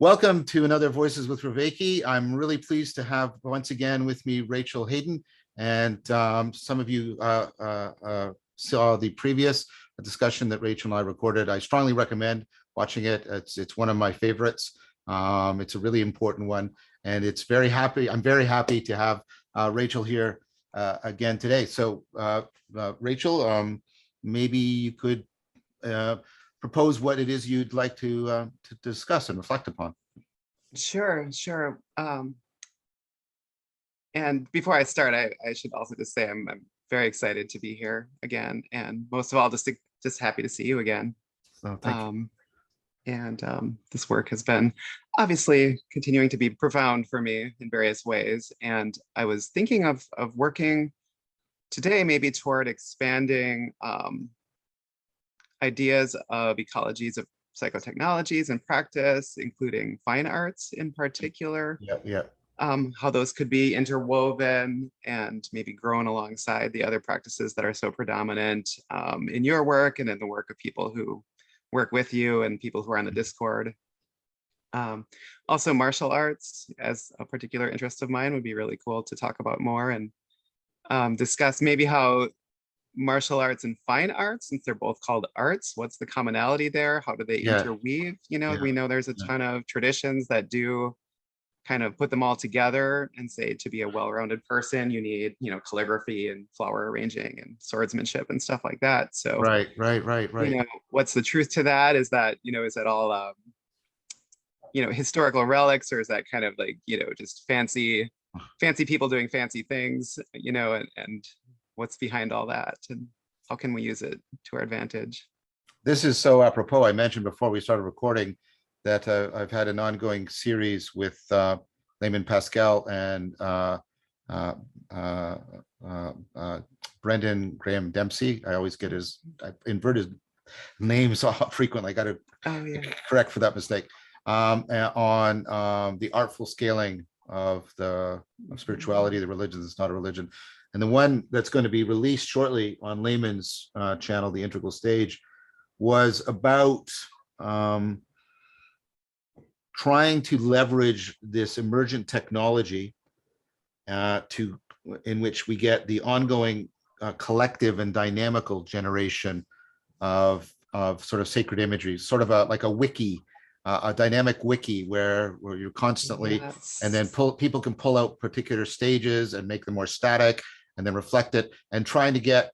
Welcome to another Voices with Vervaeke. I'm really pleased to have once again with me Rachel Hayden, and some of you saw the previous discussion that Rachel and I recorded. I strongly recommend watching it. It's one of my favorites. It's a really important one, and I'm very happy to have Rachel here again today. So Rachel, maybe you could propose what it is you'd like to discuss and reflect upon. Sure. And before I start, I should also just say I'm very excited to be here again, and most of all, just happy to see you again. So thank you. This work has been obviously continuing to be profound for me in various ways, and I was thinking of working today maybe toward expanding ideas of ecologies of psychotechnologies and practice, including fine arts in particular. Yeah. How those could be interwoven and maybe grown alongside the other practices that are so predominant in your work and in the work of people who work with you and people who are on the Discord. Also, martial arts as a particular interest of mine would be really cool to talk about more and discuss maybe how martial arts and fine arts, since they're both called arts, what's the commonality there? How do they interweave? We know there's a ton of traditions that do kind of put them all together and say to be a well-rounded person, you need, calligraphy and flower arranging and swordsmanship and stuff like that. So Right. What's the truth to that? Is that, is it all, historical relics, or is that kind of like, just fancy people doing fancy things, and what's behind all that, and how can we use it to our advantage? This is so apropos. I mentioned before we started recording that I've had an ongoing series with Layman Pascal and Brendan Graham Dempsey. I always get I invert his names frequently. I got to correct for that mistake. On the artful scaling of spirituality, the religion that's not a religion. And the one that's going to be released shortly on Layman's channel, The Integral Stage, was about trying to leverage this emergent technology in which we get the ongoing collective and dynamical generation of sort of sacred imagery, sort of like a wiki, a dynamic wiki where you're constantly, and then people can pull out particular stages and make them more static and then reflect it, and trying to get,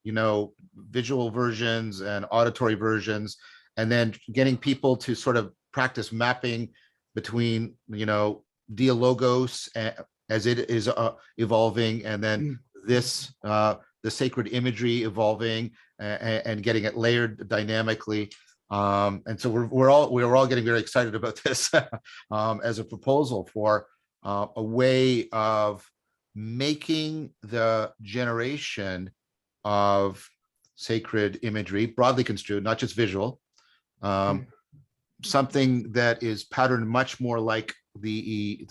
visual versions and auditory versions, and then getting people to sort of practice mapping between, dialogos as it is evolving, and then the sacred imagery evolving and getting it layered dynamically. And so we're all getting very excited about this as a proposal for a way of making the generation of sacred imagery, broadly construed, not just visual, something that is patterned much more like the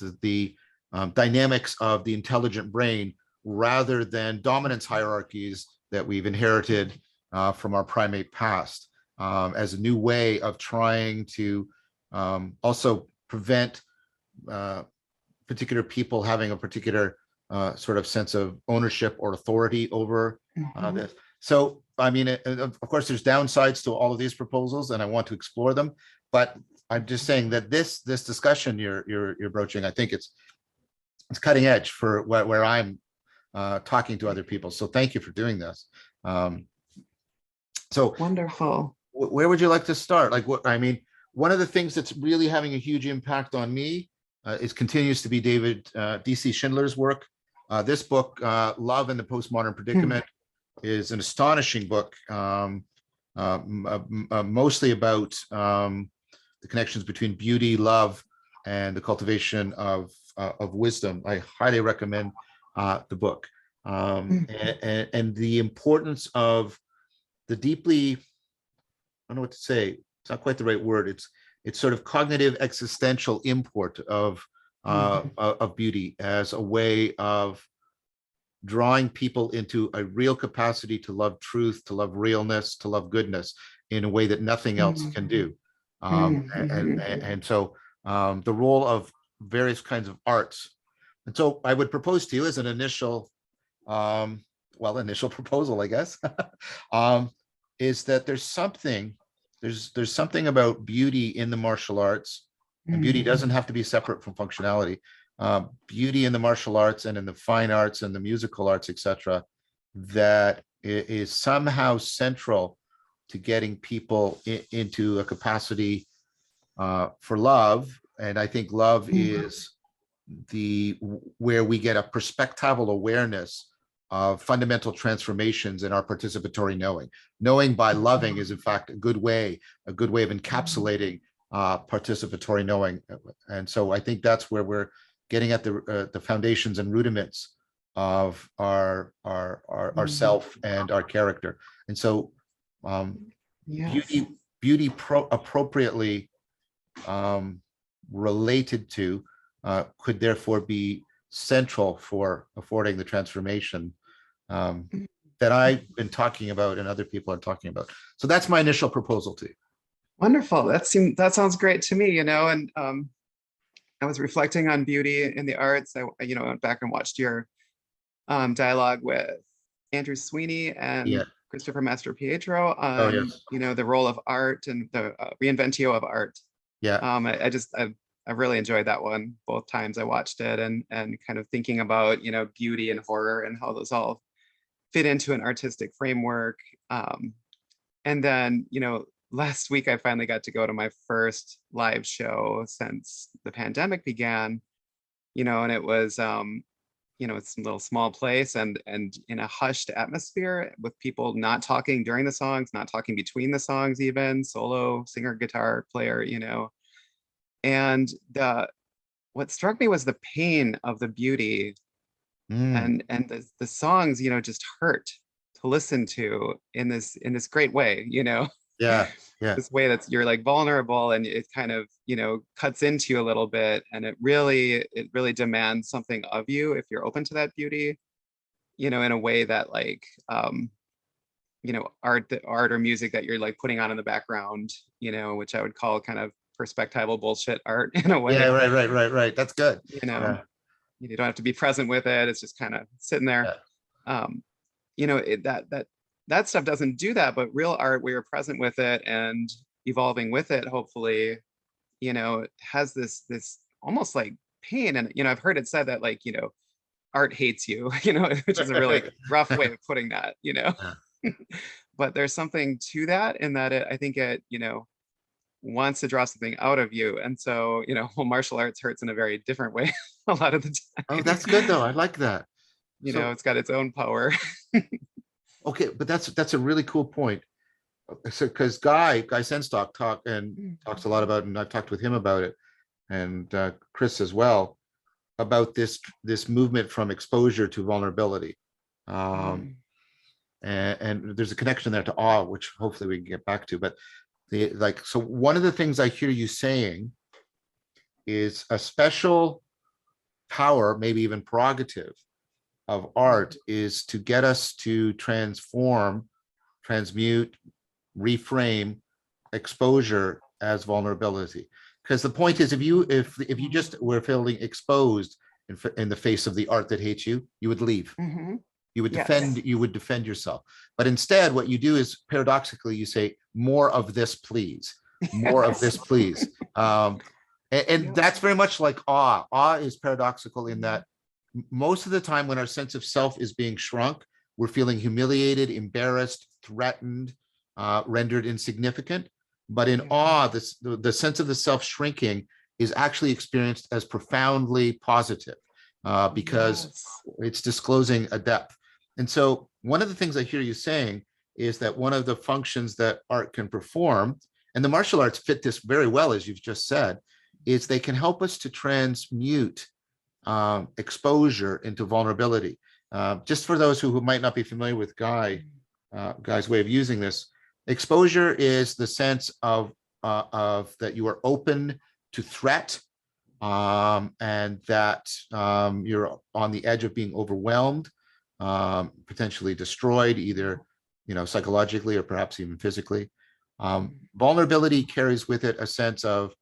dynamics of the intelligent brain, rather than dominance hierarchies that we've inherited from our primate past, as a new way of trying to also prevent particular people having a particular sort of sense of ownership or authority over this. So, I mean, of course, there's downsides to all of these proposals, and I want to explore them. But I'm just saying that this discussion you're broaching, I think it's cutting edge for where I'm talking to other people. So thank you for doing this. So wonderful. Where would you like to start? One of the things that's really having a huge impact on me continues to be David D.C. Schindler's work. This book, Love and the Postmodern Predicament, is an astonishing book, mostly about the connections between beauty, love, and the cultivation of wisdom. I highly recommend the book, and the importance of the deeply, I don't know what to say, it's not quite the right word, it's sort of cognitive existential import of beauty as a way of drawing people into a real capacity to love truth, to love realness, to love goodness in a way that nothing else can do. And so the role of various kinds of arts. And so I would propose to you as an initial, initial proposal, I guess, is that there's something about beauty in the martial arts, and beauty doesn't have to be separate from functionality. Beauty in the martial arts and in the fine arts and the musical arts, etc., that is somehow central to getting people into a capacity for love. And I think love is where we get a perspectival awareness of fundamental transformations in our participatory knowing. Knowing by loving is in fact a good way of encapsulating participatory knowing. And so I think that's where we're getting at the foundations and rudiments of our self and our character. And so beauty appropriately related to could therefore be central for affording the transformation that I've been talking about and other people are talking about. So that's my initial proposal to you. Wonderful. That sounds great to me, and I was reflecting on beauty in the arts. I went back and watched your dialogue with Andrew Sweeney and Christopher Master Pietro on the role of art and the reinventio of art. I really enjoyed that one both times I watched it, and kind of thinking about beauty and horror and how those all fit into an artistic framework. And then last week I finally got to go to my first live show since the pandemic began, and it was it's a little small place and in a hushed atmosphere with people not talking during the songs, not talking between the songs, even solo singer, guitar player, and what struck me was the pain of the beauty and the songs, just hurt to listen to in this great way, this way that's you're like vulnerable, and it kind of cuts into you a little bit, and it really demands something of you if you're open to that beauty, in a way that like art or music that you're like putting on in the background, which I would call kind of perspectival bullshit art in a way. Right. That's good. You don't have to be present with it. It's just kind of sitting there. That stuff doesn't do that, but real art where you're present with it and evolving with it, hopefully, it has this almost like pain. And I've heard it said that like art hates you, which is a really rough way of putting that, but there's something to that, in that I think it wants to draw something out of you. And so martial arts hurts in a very different way a lot of the time. Oh, that's good though. I like that. It's got its own power. Okay, but that's a really cool point. So because Guy Senstock talks a lot about, and I've talked with him about it, and Chris as well, about this movement from exposure to vulnerability. And there's a connection there to awe, which hopefully we can get back to. But so one of the things I hear you saying is a special power, maybe even prerogative of art, is to get us to transform, transmute, reframe exposure as vulnerability. Because the point is, if you just were feeling exposed in the face of the art that hates you, you would leave. You would defend yourself. But instead, what you do is, paradoxically, you say, more of this, please. More of this, please. And that's very much like awe. Awe is paradoxical in that most of the time when our sense of self is being shrunk, we're feeling humiliated, embarrassed, threatened, rendered insignificant. But in awe, the sense of the self shrinking is actually experienced as profoundly positive because it's disclosing a depth. And so one of the things I hear you saying is that one of the functions that art can perform, and the martial arts fit this very well, as you've just said, is they can help us to transmute exposure into vulnerability. Just for those who might not be familiar with Guy's way of using this, exposure is the sense of that you are open to threat, and that you're on the edge of being overwhelmed, potentially destroyed, either psychologically or perhaps even physically. Vulnerability carries with it a sense of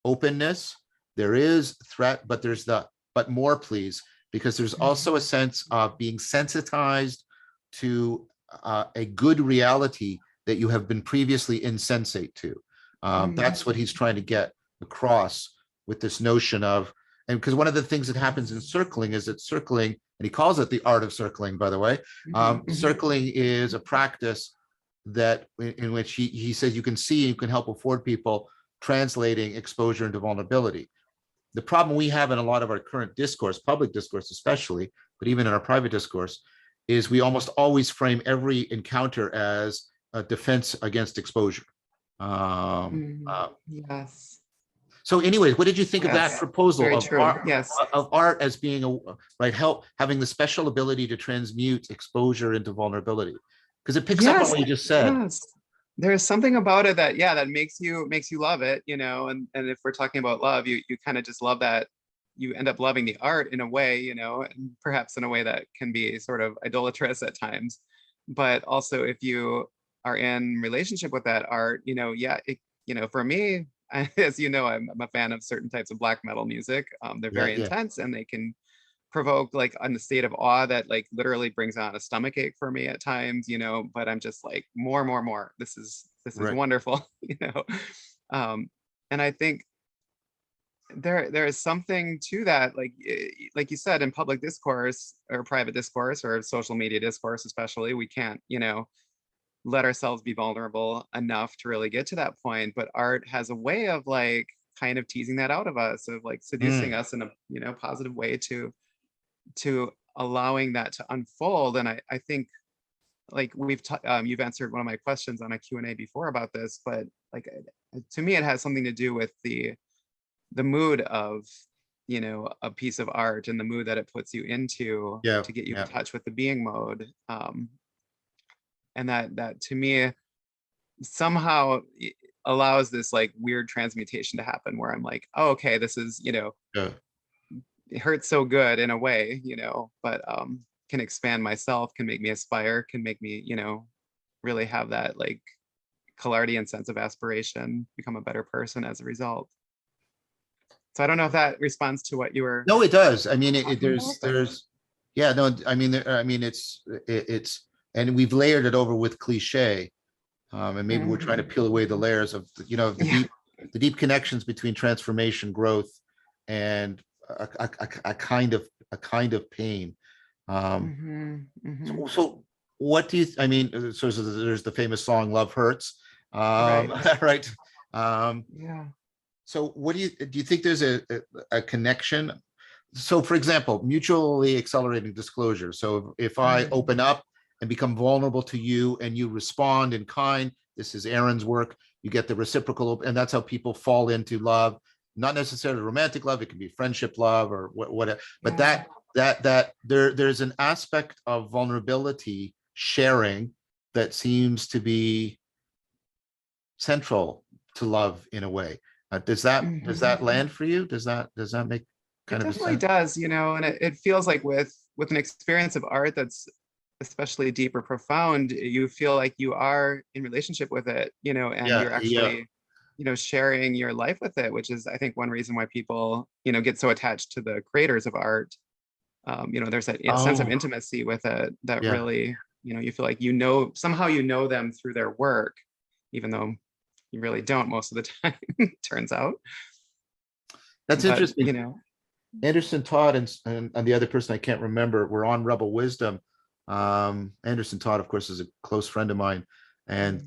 openness, there is threat, but there's the but more, please, because there's also a sense of being sensitized to a good reality that you have been previously insensate to. That's what he's trying to get across with this notion of, and because one of the things that happens in circling is that circling, and he calls it the art of circling, by the way, circling is a practice that in which he says you can help afford people translating exposure into vulnerability. The problem we have in a lot of our current discourse, public discourse especially, but even in our private discourse, is we almost always frame every encounter as a defense against exposure. Yes. So anyways, what did you think of that proposal Very of true. art, Yes. of art as being having the special ability to transmute exposure into vulnerability? Because it picks up on what you just said. Yes. There's something about it that, that makes you love it, and if we're talking about love, you kind of just love that. You end up loving the art in a way, and perhaps in a way that can be sort of idolatrous at times. But also if you are in relationship with that art, for me, as you know, I'm a fan of certain types of black metal music. They're very intense, and they can provoke like a state of awe that like literally brings on a stomach ache for me at times, but I'm just like more. This is wonderful, and I think there is something to that, like you said, in public discourse or private discourse or social media discourse especially, we can't let ourselves be vulnerable enough to really get to that point, but art has a way of like kind of teasing that out of us, of like seducing us in a positive way to allowing that to unfold. And I think like you've answered one of my questions on a Q&A before about this, but like to me it has something to do with the mood of a piece of art and the mood that it puts you into to get you in touch with the being mode, and that to me somehow allows this like weird transmutation to happen where I'm like, oh, okay, this is it hurts so good in a way, but can expand myself, can make me aspire, can make me really have that like clarity and sense of aspiration, become a better person as a result. So I don't know if that responds to what you were. No, it does. I mean, it's and we've layered it over with cliche, and maybe we're trying to peel away the layers of the deep connections between transformation, growth, and a kind of pain. So what do you? I mean, so there's the famous song "Love Hurts," right? So what do you think there's a connection? So for example, mutually accelerating disclosure. So if I open up and become vulnerable to you and you respond in kind, this is Aaron's work, you get the reciprocal, and that's how people fall into love, not necessarily romantic love, it can be friendship love or whatever, but there's an aspect of vulnerability sharing that seems to be central to love in a way. Does that land for you? Does that make kind of sense? It definitely does, and it feels like with an experience of art that's especially deep or profound, you feel like you are in relationship with it, and you're actually sharing your life with it, which is I think one reason why people get so attached to the creators of art. There's that sense of intimacy with it that really you feel like somehow them through their work, even though you really don't most of the time. Turns out. That's interesting. Anderson Todd and the other person I can't remember were on Rebel Wisdom. Anderson Todd, of course, is a close friend of mine, and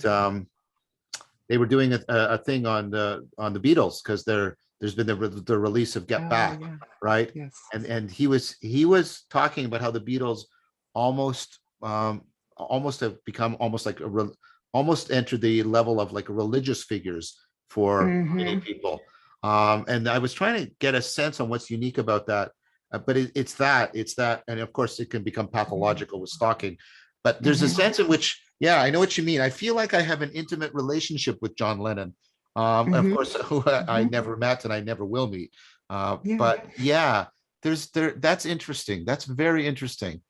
they were doing a thing on the Beatles because there's been the release of Get Back, right? Yes. And he was talking about how the Beatles almost have become almost entered the level of like religious figures for many people. And I was trying to get a sense on what's unique about that, but it's that, and of course it can become pathological with stalking, but there's a sense in which, I know what you mean. I feel like I have an intimate relationship with John Lennon, of course, who I never met and I never will meet. But that's interesting. That's very interesting.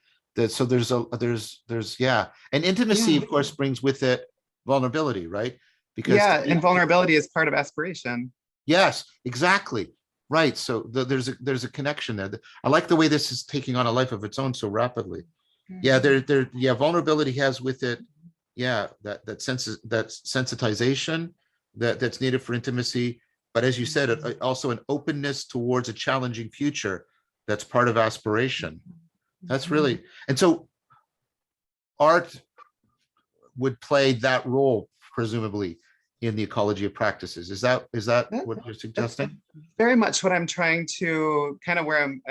So there's and intimacy, of course, brings with it vulnerability, right? Because and vulnerability is part of aspiration. Yes, exactly. Right. So there's a connection there. I like the way this is taking on a life of its own so rapidly. Yeah, yeah, vulnerability has with it, yeah, that sensitization that's needed for intimacy. But as you said, also an openness towards a challenging future that's part of aspiration. That's really, and so art would play that role, presumably, in the ecology of practices. Is that what you're suggesting? Very much what I'm trying to kind of where I'm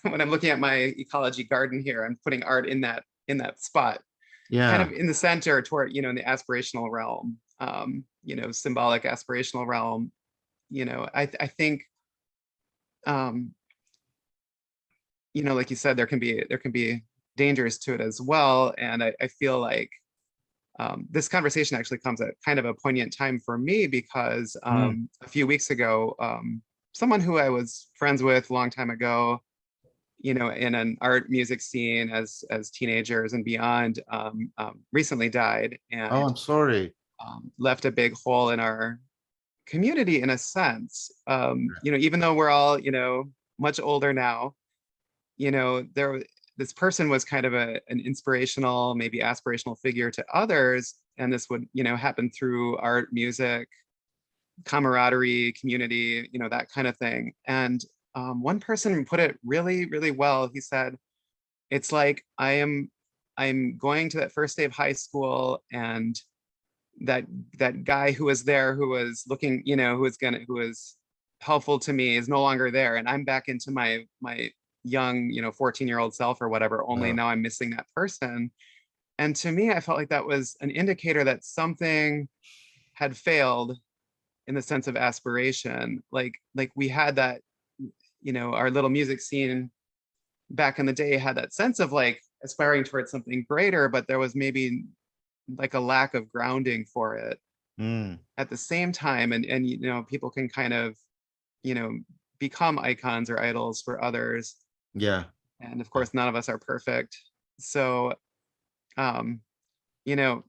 when I'm looking at my ecology garden here, I'm putting art in that spot, kind Yeah. of in the center toward, in the aspirational realm, symbolic aspirational realm. I think, like you said, there can be dangers to it as well. And I feel like this conversation actually comes at kind of a poignant time for me because a few weeks ago, someone who I was friends with a long time ago, in an art music scene as teenagers and beyond, recently died Oh, and I'm sorry. left a big hole in our community in a sense. Even though we're all, much older now, this person was kind of an inspirational, maybe aspirational figure to others. And this would, happen through art, music, camaraderie, community, that kind of thing. And one person put it really, really well. He said, it's like I'm going to that first day of high school and that guy who was there, who was looking, who was helpful to me is no longer there. And I'm back into my young, 14-year-old self or whatever, only now I'm missing that person. And to me, I felt like that was an indicator that something had failed in the sense of aspiration. Like we had that, our little music scene back in the day had that sense of like aspiring towards something greater, but there was maybe like a lack of grounding for it at the same time. And people can kind of, become icons or idols for others. Yeah. And of course, none of us are perfect. So, you know,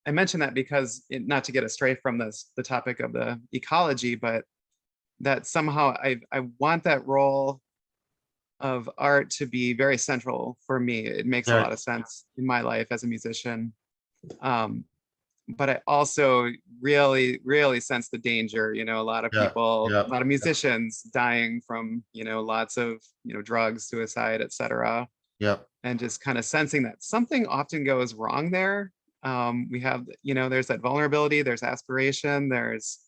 I mention that because not to get astray from the topic of the ecology, but that somehow I want that role of art to be very central for me. It makes a Yeah. lot of sense in my life as a musician. But I also really, really sense the danger, a lot of Yeah. people, Yeah. a lot of musicians dying from, lots of, drugs, suicide, etc. Yeah. And just kind of sensing that something often goes wrong there. We have, there's that vulnerability, there's aspiration, there's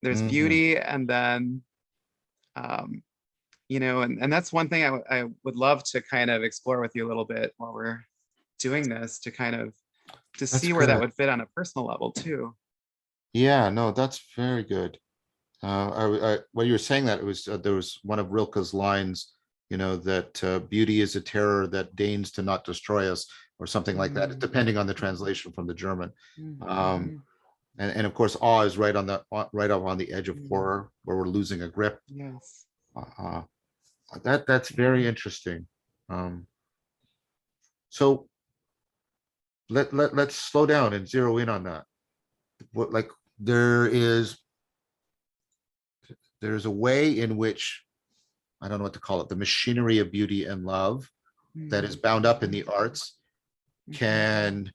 beauty, and then, and that's one thing I would love to kind of explore with you a little bit while we're doing this, to kind of to That's see where that good. would fit on a personal level too. Yeah, no, that's very good. When you were saying that, it was there was one of Rilke's lines, that beauty is a terror that deigns to not destroy us, or something like that, depending on the translation from the German. And of course, awe is right up on the edge of horror, where we're losing a grip. Yes. That's very interesting. So let's slow down and zero in on that. What, like, there's a way in which, I don't know what to call it, the machinery of beauty and love that is bound up in the arts can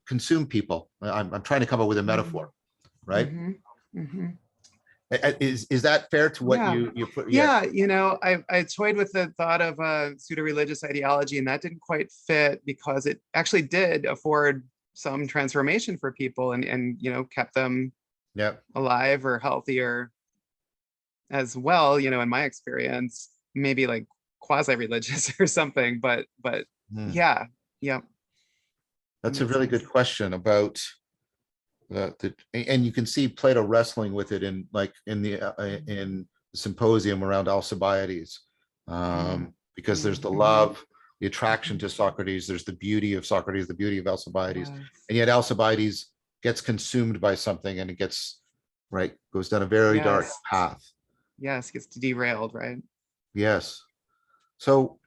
consume people. I'm trying to come up with a metaphor, right? Is that fair to what you put? Yeah, I toyed with the thought of a pseudo-religious ideology, and that didn't quite fit because it actually did afford some transformation for people and kept them alive or healthier as well, in my experience, maybe like quasi-religious or something, but yeah. That's a really good question about and you can see Plato wrestling with it in the symposium around Alcibiades, because there's the love, the attraction to Socrates, there's the beauty of Socrates, the beauty of Alcibiades, and yet Alcibiades gets consumed by something, and it goes down a very dark path. Yes, gets derailed, right? Yes. So,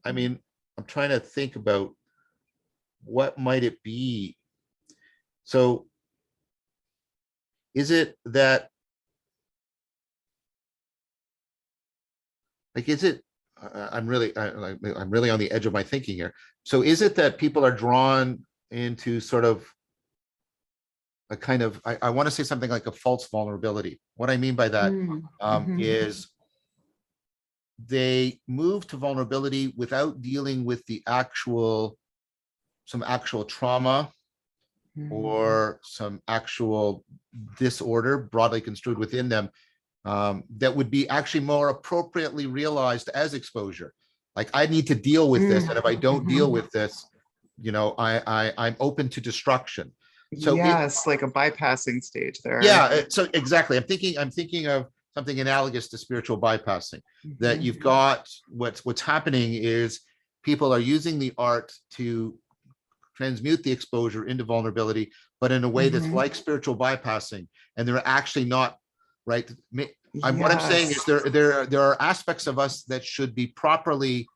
I mean, I'm trying to think about what might it be. So is it that like, is it, I'm really on the edge of my thinking here. So is it that people are drawn into sort of a kind of, I want to say something like a false vulnerability. What I mean by that is they move to vulnerability without dealing with some actual trauma or some actual disorder broadly construed within them, that would be actually more appropriately realized as exposure. Like, I need to deal with this, and if I don't deal with this, I'm open to destruction. So yes, like a bypassing stage there. yeah, so exactly. I'm thinking of something analogous to spiritual bypassing. That you've got what's happening is people are using the art to transmute the exposure into vulnerability, but in a way that's like spiritual bypassing, and they're actually not right. What I'm saying is there are aspects of us that should be properly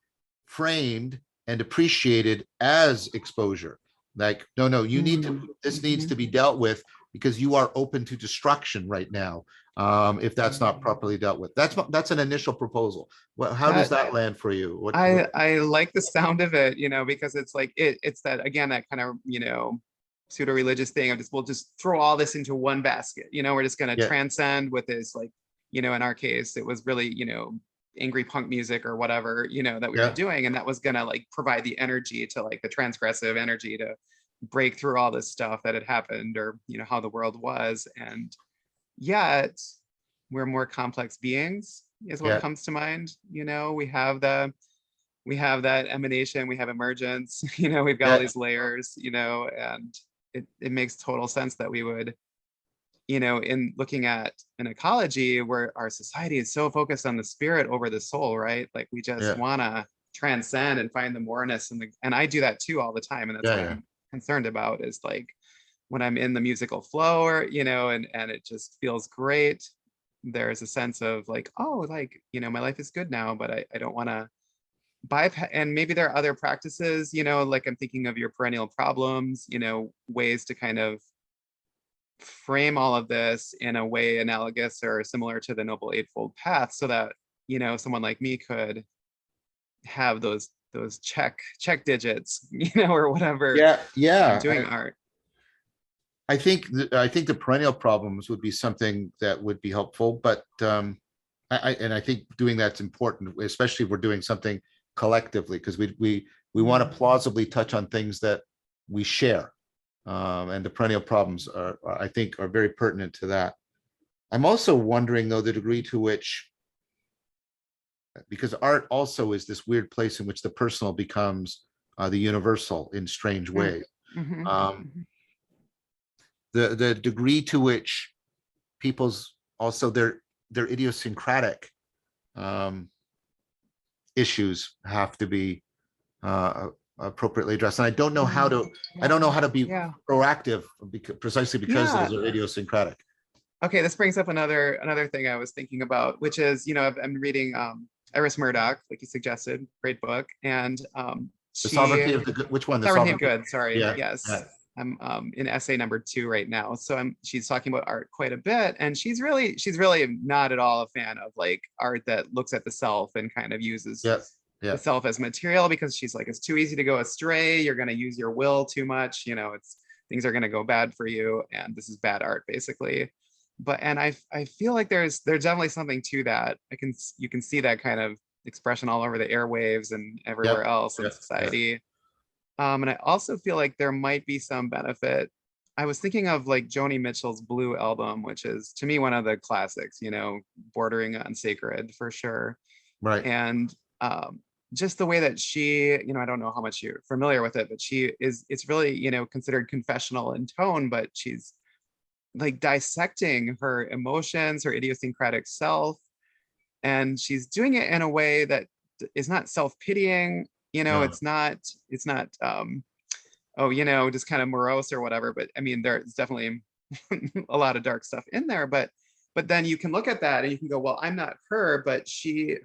framed and appreciated as exposure. Like, no, you need to, this needs to be dealt with because you are open to destruction right now. If that's not properly dealt with, that's an initial proposal. Well, how does that land for you? I like the sound of it, because it's like it's that, again, that kind of, pseudo religious thing of we'll just throw all this into one basket. We're just going to transcend with this, like, in our case, it was really, angry punk music or whatever, that we were doing. And that was going to like provide the energy to, like, the transgressive energy to break through all this stuff that had happened, or, how the world was. And yet we're more complex beings is what comes to mind. We have that emanation, we have emergence, we've got all these layers, and it makes total sense that we would, in looking at an ecology where our society is so focused on the spirit over the soul, right? Like, we just want to transcend and find the moreness, and I do that too all the time. And that's what I'm concerned about, is like when I'm in the musical flow, or, and it just feels great, there's a sense of like, oh, like, my life is good now, but I don't want to bypass. And maybe there are other practices, like I'm thinking of your perennial problems, ways to kind of frame all of this in a way analogous or similar to the Noble Eightfold Path, so that, someone like me could have those check digits, or whatever. Doing art. I think the perennial problems would be something that would be helpful, but I think doing that's important, especially if we're doing something collectively, because we want to plausibly touch on things that we share, and the perennial problems I think are very pertinent to that. I'm also wondering, though, the degree to which, because art also is this weird place in which the personal becomes the universal in strange ways. The degree to which people's also their idiosyncratic issues have to be appropriately addressed. And I don't know how to be proactive, precisely because those are idiosyncratic. Okay, this brings up another thing I was thinking about, which is, I'm reading Iris Murdoch, like you suggested, great book, and The Sovereignty of the Good. Which one? The Sovereignty of Good. Sorry. Yeah. Yes. Yeah. I'm in essay number 2 right now. So she's talking about art quite a bit, and she's really not at all a fan of like art that looks at the self and kind of uses the self as material, because she's like, it's too easy to go astray. You're going to use your will too much. Things are going to go bad for you, and this is bad art, basically. But I feel like there's definitely something to that. You can see that kind of expression all over the airwaves and everywhere else in society. And I also feel like there might be some benefit. I was thinking of like Joni Mitchell's Blue album, which is to me one of the classics, bordering on sacred for sure. Right. And just the way that she, I don't know how much you're familiar with it, but it's really, considered confessional in tone, but she's like dissecting her emotions, her idiosyncratic self. And she's doing it in a way that is not self-pitying. It's not just kind of morose or whatever, but I mean, there's definitely a lot of dark stuff in there, but then you can look at that and you can go, well, I'm not her, but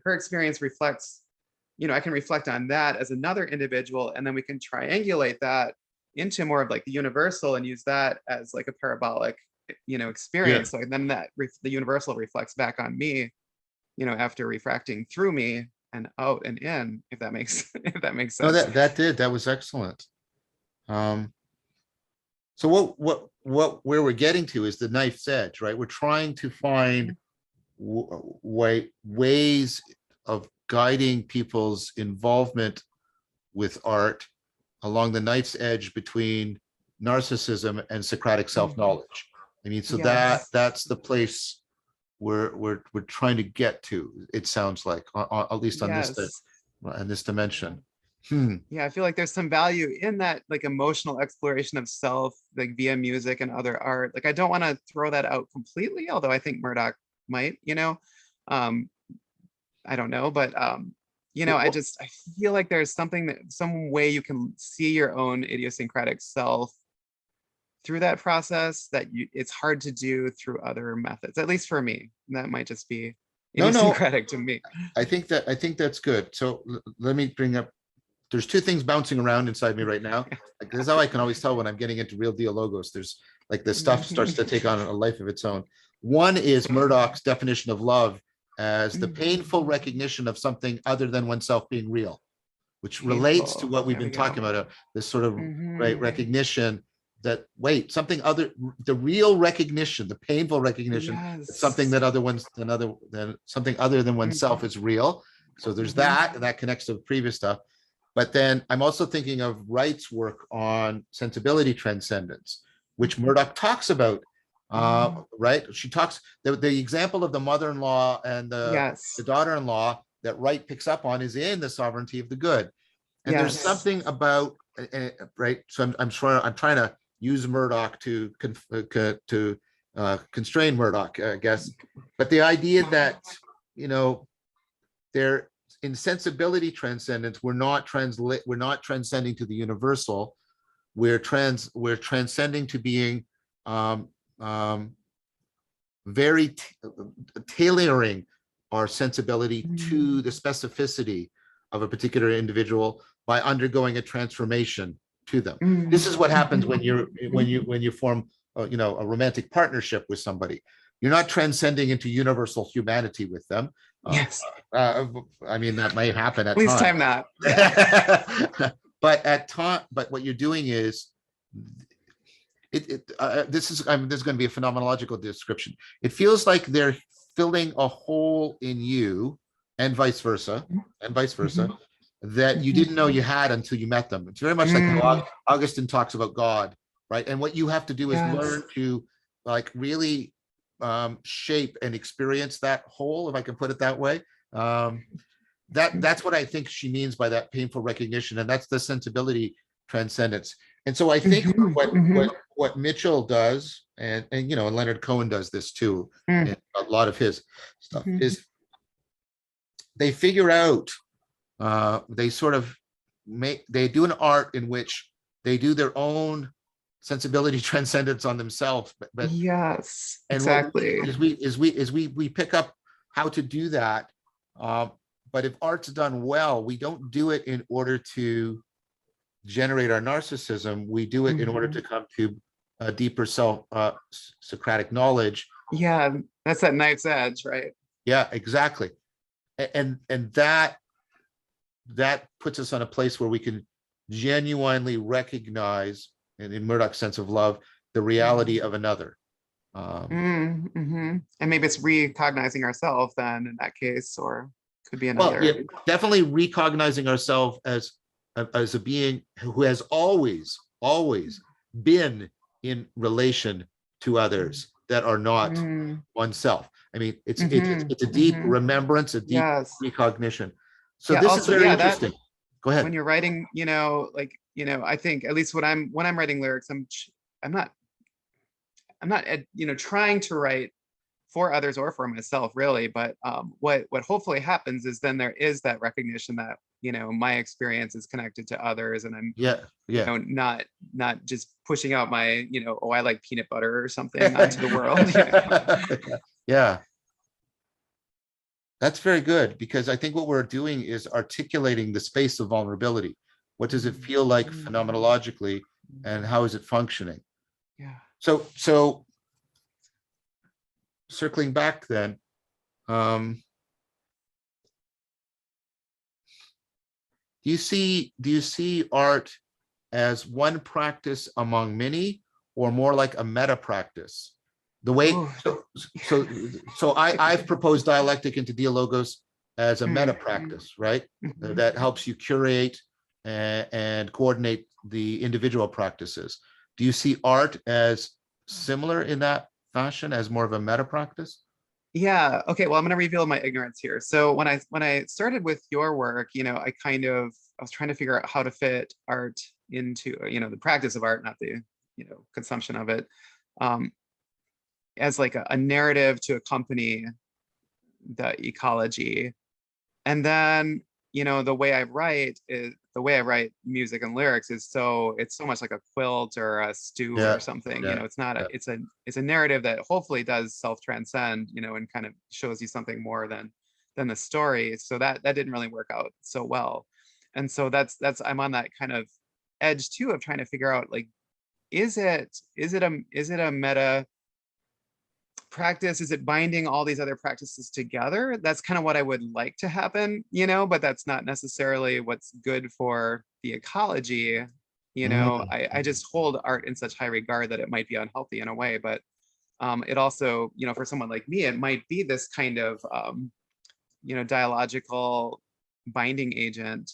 her experience reflects, I can reflect on that as another individual, and then we can triangulate that into more of like the universal and use that as like a parabolic, experience. So then the universal reflects back on me. after refracting through me and out and in, if that makes if that makes No, sense. that was excellent. So where we're getting to is the knife's edge, right? We're trying to find ways of guiding people's involvement with art along the knife's edge between narcissism and Socratic self-knowledge. I mean, so Yes. that's the place we're trying to get to, it sounds like, at least on Yes. this dimension. Yeah, I feel like there's some value in that, like, emotional exploration of self, like via music and other art. Like, I don't want to throw that out completely, although I think Murdoch might, I don't know, but I feel like there's some way you can see your own idiosyncratic self through that process that it's hard to do through other methods, at least for me. That might just be idiosyncratic to me. I think that's good. So let me bring up, there's two things bouncing around inside me right now. Like, this is how I can always tell when I'm getting into real dialogos. There's like the stuff starts to take on a life of its own. One is Murdoch's definition of love as the painful recognition of something other than oneself being real, which relates to what we've been talking about, this sort of recognition that, wait, something other, the real recognition, the painful recognition, something that something other than oneself is real. So there's that, and that connects to the previous stuff. But then I'm also thinking of Wright's work on sensibility transcendence, which Murdoch talks about, right? She talks, the example of the mother-in-law and the daughter-in-law that Wright picks up on is in The Sovereignty of the Good. And there's something about, right? So I'm trying to use Murdoch to constrain Murdoch, I guess. But the idea that, there, in sensibility transcendence, we're not transcending to the universal. We're transcending to being very tailoring our sensibility to the specificity of a particular individual by undergoing a transformation to them. This is what happens when you form a romantic partnership with somebody. You're not transcending into universal humanity with them. I mean, that may happen at least times. Time not. But what you're doing is, this is going to be a phenomenological description. It feels like they're filling a hole in you, and vice versa, that you didn't know you had until you met them. It's very much like how Augustine talks about God, right? And what you have to do is learn to, like, really shape and experience that hole, if I can put it that way. That's what I think she means by that painful recognition, and that's the sensibility transcendence. And so I think what Mitchell does, and Leonard Cohen does this too, and a lot of his stuff, is they figure out, they sort of they do an art in which they do their own sensibility transcendence on themselves. But yes, and exactly. We pick up how to do that. But if art's done well, we don't do it in order to generate our narcissism. We do it in order to come to a deeper Socratic knowledge. Yeah, that's that knife's edge, right? Yeah, exactly. And that puts us on a place where we can genuinely recognize, and in Murdoch's sense of love, the reality of another. And maybe it's recognizing ourselves then in that case, or could be another. Well, yeah, definitely recognizing ourselves as a being who has always been in relation to others that are not oneself. I mean, it's a deep remembrance, a deep recognition. So this is very interesting. Go ahead. When you're writing, I think, at least when I'm writing lyrics, I'm not trying to write for others or for myself, really. But what hopefully happens is then there is that recognition that my experience is connected to others, and I'm not just pushing out my I like peanut butter or something onto the world. Yeah, that's very good, because I think what we're doing is articulating the space of vulnerability. What does it feel like phenomenologically, and how is it functioning? Yeah. So circling back then, do you see art as one practice among many, or more like a meta practice? The way, Ooh. I've proposed dialectic into dialogos as a meta Mhm. practice, right? Mhm. That helps you curate and coordinate the individual practices. Do you see art as similar in that fashion, as more of a meta practice? Yeah. Okay. Well, I'm going to reveal my ignorance here. So when I started with your work, I was trying to figure out how to fit art into the practice of art, not the consumption of it, um, as like a narrative to accompany the ecology. And then the way I write music and lyrics is it's so much like a quilt or a stew or Yeah, something. yeah, It's not yeah. it's a narrative that hopefully does self-transcend, and kind of shows you something more than the story. So that didn't really work out so well. And so that's I'm on that kind of edge too of trying to figure out, like, is it a meta practice? Is it binding all these other practices together? That's kind of what I would like to happen, but that's not necessarily what's good for the ecology. Mm. I just hold art in such high regard that it might be unhealthy in a way, but it also, for someone like me, it might be this kind of dialogical binding agent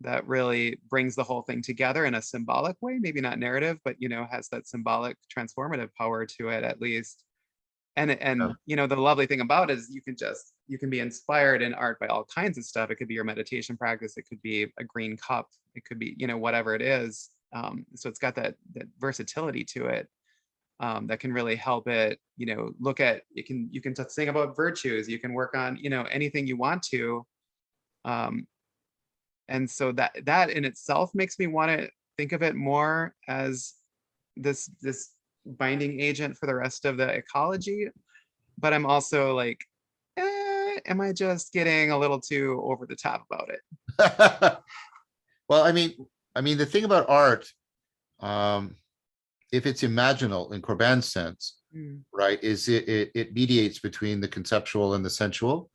that really brings the whole thing together in a symbolic way, maybe not narrative, but has that symbolic transformative power to it at least. And the lovely thing about it is you can be inspired in art by all kinds of stuff. It could be your meditation practice, it could be a green cup, it could be whatever it is. So it's got that versatility to it, that can really help it. Look at you can sing about virtues, you can work on anything you want to. um, and so that in itself makes me want to think of it more as this binding agent for the rest of the ecology. But I'm also like, am I just getting a little too over the top about it? Well, the thing about art, if it's imaginal in Corban's sense, Mm. right, is it mediates between the conceptual and the sensual,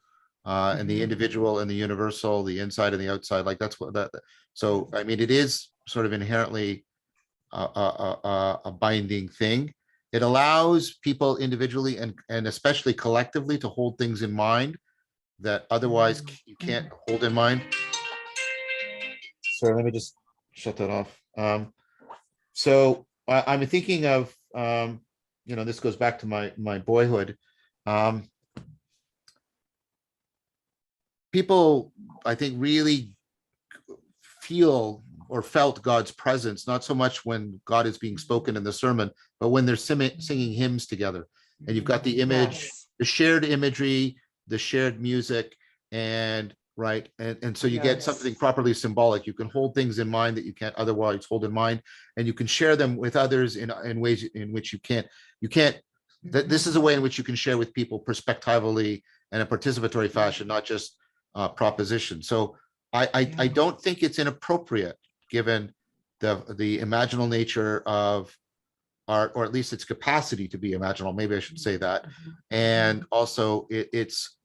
and the Mhm. individual and the universal, the inside and the outside. Like that's what that. So it is sort of inherently a binding thing. It allows people individually and especially collectively to hold things in mind that otherwise you can't hold in mind. Sorry, let me just shut that off. So I'm thinking of, this goes back to my boyhood. Um, People, I think, really feel or felt God's presence, not so much when God is being spoken in the sermon, but when they're singing hymns together. And you've got the image, Yes. the shared imagery, the shared music, and right. And so you get Yes. something properly symbolic. You can hold things in mind that you can't otherwise hold in mind, and you can share them with others in ways in which you can't. This is a way in which you can share with people perspectively and a participatory fashion, not just proposition. So I don't think it's inappropriate, given the imaginal nature of art, or at least its capacity to be imaginal. Maybe I should say that. And also its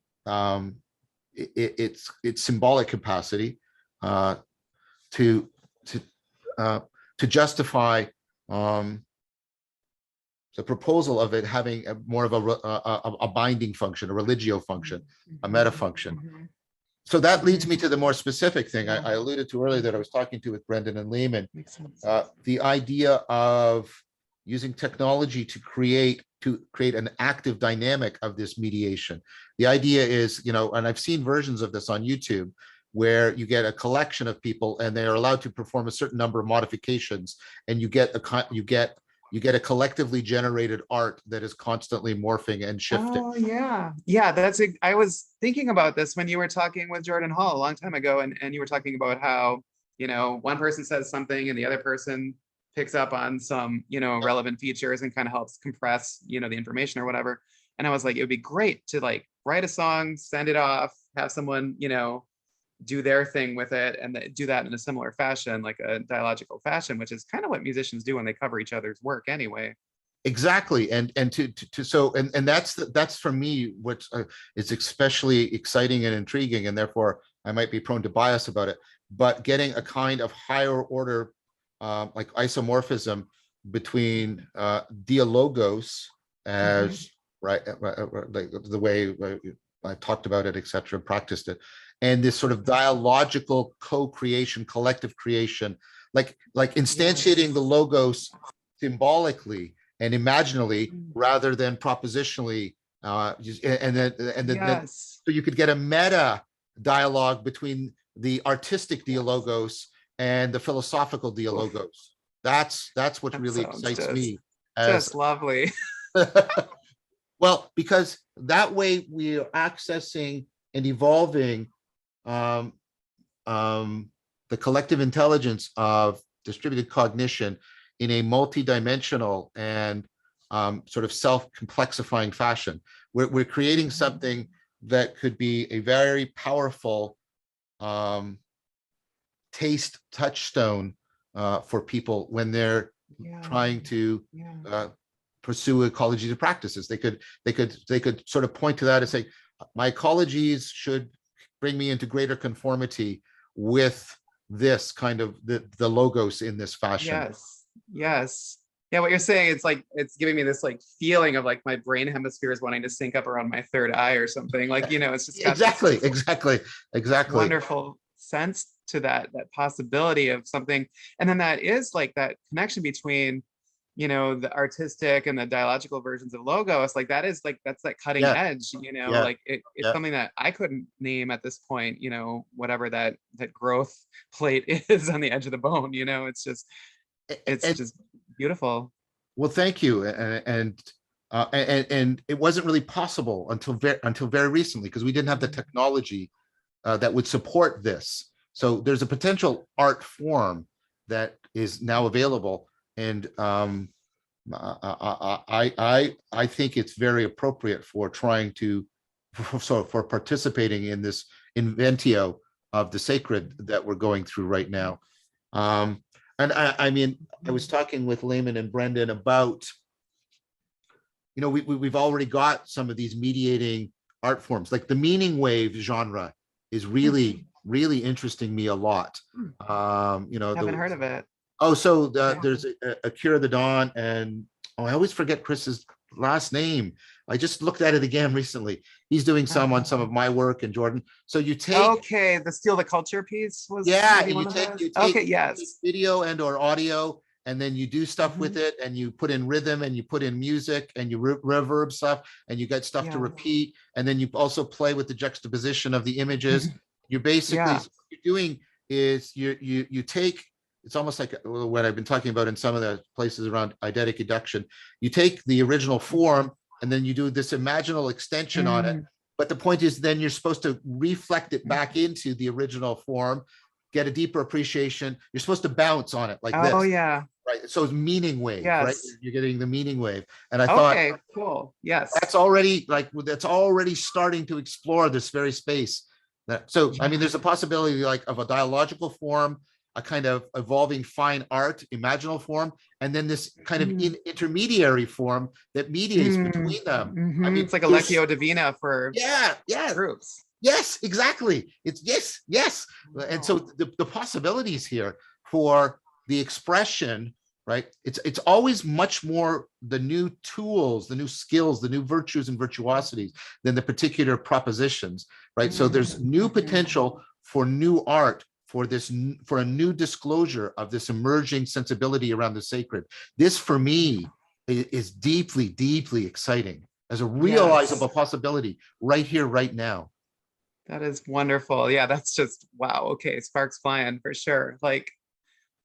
symbolic capacity, to to to justify um, the proposal of it having more of a binding function, a religio function, a meta function. So that leads me to the more specific thing I alluded to earlier that I was talking to with Brendan and Lehman. Makes sense. The idea of using technology to create an active dynamic of this mediation. The idea is, and I've seen versions of this on YouTube, where you get a collection of people and they are allowed to perform a certain number of modifications, and you get a collectively generated art that is constantly morphing and shifting. Oh yeah. Yeah, I was thinking about this when you were talking with Jordan Hall a long time ago, and you were talking about how, one person says something and the other person picks up on some, relevant features and kind of helps compress, the information or whatever. And I was like, it would be great to like write a song, send it off, have someone, do their thing with it, and do that in a similar fashion, like a dialogical fashion, which is kind of what musicians do when they cover each other's work anyway. Exactly. And to so and that's for me what is especially exciting and intriguing, and therefore I might be prone to bias about it. but getting a kind of higher order, like isomorphism between dialogos as right, like the way I talked about it, etc., practiced it, and this sort of dialogical co-creation, collective creation, like instantiating the logos symbolically and imaginally rather than propositionally, then so you could get a meta dialogue between the artistic dialogos and the philosophical dialogos. That's what That really sounds excites me as just lovely. well, because that way we are accessing and evolving the collective intelligence of distributed cognition in a multidimensional and sort of self-complexifying fashion. We're creating something that could be a very powerful taste touchstone for people when they're trying to pursue ecologies of practices. They could sort of point to that and say, my ecologies should bring me into greater conformity with this kind of the logos in this fashion. Yes. Yeah, what you're saying, it's like, it's giving me this like feeling of like my brain hemisphere is wanting to sync up around my third eye or something. Like, you know, it's just got exactly wonderful sense to that possibility of something. And then that is like that connection between, you know, the artistic and the dialogical versions of logos. Like that is like, that's that cutting edge, you know, like it's something that I couldn't name at this point, you know, whatever that growth plate is on the edge of the bone, you know, it's just beautiful. Well, thank you. And it wasn't really possible until very recently, because we didn't have the technology that would support this. So there's a potential art form that is now available, and I think it's very appropriate for trying to for participating in this inventio of the sacred that we're going through right now. And I mean, I was talking with Layman and Brendan about, you know, we've already got some of these mediating art forms, like the meaning wave genre is really interesting me a lot. You know, I haven't heard of it. Oh, so there's Akira the Dawn, and I always forget Chris's last name. I just looked at it again recently. He's doing some on some of my work, and Jordan. So you take the Steal the Culture piece was you take yes, video and or audio, and then you do stuff with it, and you put in rhythm, and you put in music, and you reverb stuff, and you get stuff to repeat, and then you also play with the juxtaposition of the images. You're basically what you're doing is you take, it's almost like what I've been talking about in some of the places around eidetic induction. You take the original form and then you do this imaginal extension on it. But the point is then you're supposed to reflect it back into the original form, get a deeper appreciation. You're supposed to bounce on it like this. Oh, yeah. Right. So it's meaning wave, right? You're getting the meaning wave. And I thought, cool. Yes. That's already starting to explore this very space. So, I mean, there's a possibility like of a dialogical form, a kind of evolving fine art, imaginal form, and then this kind of intermediary form that mediates between them. I mean, it's like a Lectio Divina for groups. Yes, exactly. It's yes. And so the possibilities here for the expression, right? It's always much more the new tools, the new skills, the new virtues and virtuosities than the particular propositions, right? So there's new potential for new art, for a new disclosure of this emerging sensibility around the sacred. This for me is deeply, deeply exciting as a realizable possibility right here, right now. That is wonderful. Yeah, that's just, wow. Okay, sparks flying for sure. Like,